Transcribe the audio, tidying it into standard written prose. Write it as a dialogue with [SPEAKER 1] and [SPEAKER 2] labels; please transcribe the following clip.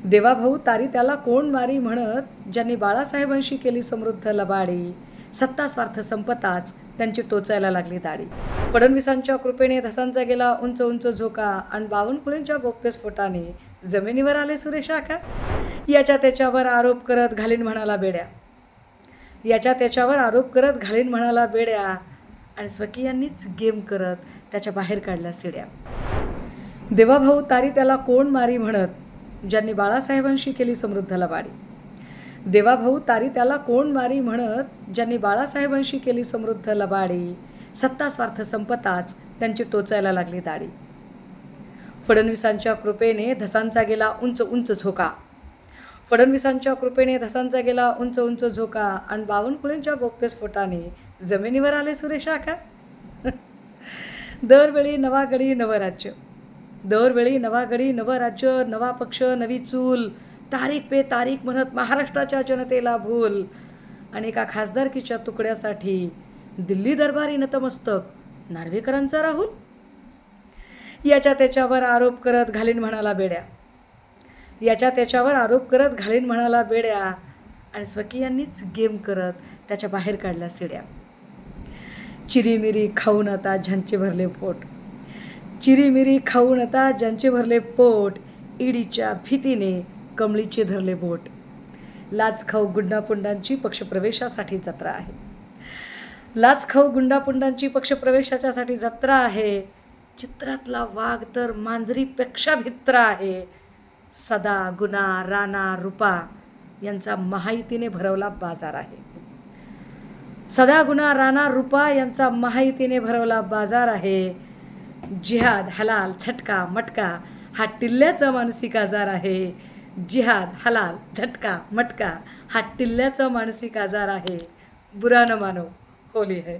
[SPEAKER 1] देवाभाऊ तारी त्याला कोण मारी म्हणत, ज्यांनी बाळासाहेबांशी केली समृद्ध लबाडी. सत्ता स्वार्थ संपताच त्यांची टोचायला लागली दाढी. फडणवीसांच्या कृपेने धसांचा गेला उंच उंच झोका, आणि बावनकुळेंच्या गौप्यस्फोटाने जमिनीवर आले सुरेश आका. याच्या त्याच्यावर आरोप करत घालीन म्हणाला बेड्या. याच्या त्याच्यावर आरोप करत घालीन म्हणाला बेड्या, आणि स्वकीयांनीच गेम करत त्याच्या बाहेर काढल्या सिड्या. देवाभाऊ तारी त्याला कोण मारी म्हणत, ज्यांनी बाळासाहेबांशी केली समृद्ध लबाडी. देवाभाऊ तारी त्याला कोण मारी म्हणत, ज्यांनी बाळासाहेबांशी केली समृद्ध लबाडी. सत्ता स्वार्थ संपताच त्यांची टोचायला लागली दाढी. फडणवीसांच्या कृपेने धसांचा गेला उंच उंच झोका. फडणवीसांच्या कृपेने धसांचा गेला उंच उंच झोका, आणि बावनकुळेंच्या गौप्यस्फोटाने जमिनीवर आले सुरेश आका. दरवेळी नवा गडी नवं राज्य, दरवेळी नवा गडी नवं राज्य, नवा पक्ष नवी चूल, तारीख पे तारीख म्हणत महाराष्ट्राच्या जनतेला भूल. आणि एका खासदारकीच्या तुकड्यासाठी दिल्ली दरबारी नतमस्तक नार्वेकरांचा राहुल. याच्या त्याच्यावर आरोप करत घालीन म्हणाला बेड्या. याच्या त्याच्यावर आरोप करत घालीन म्हणाला बेड्या, आणि स्वकीयांनीच गेम करत त्याच्या बाहेर काढल्या सिड्या. चिरीमिरी खाऊन आता ज्यांचे भरले पोट, चिरीमिरी खाऊन आता ज्यांचे भरले पोट, ईडीच्या भीतीने कमळीचे धरले बोट. लाच खाऊ गुंडापुंडांची पक्षप्रवेशासाठी जत्रा आहे. लाच खाऊ गुंडापुंडांची पक्षप्रवेशाच्यासाठी जत्रा आहे. चित्रातला वाघ तर मांजरीपेक्षा भित्र आहे. सदा गुना राणा रुपा यांचा महायुतीने भरवला बाजार आहे. सदा गुना राणा रुपा यांचा महायुतीने भरवला बाजार आहे. जिहाद हलाल झटका मटका हा टिल्ल्याचा मानसिक आजार आहे. जिहाद हलाल झटका मटका हा टिल्ल्याचा मानसिक आजार आहे. बुरा न मानो होली है.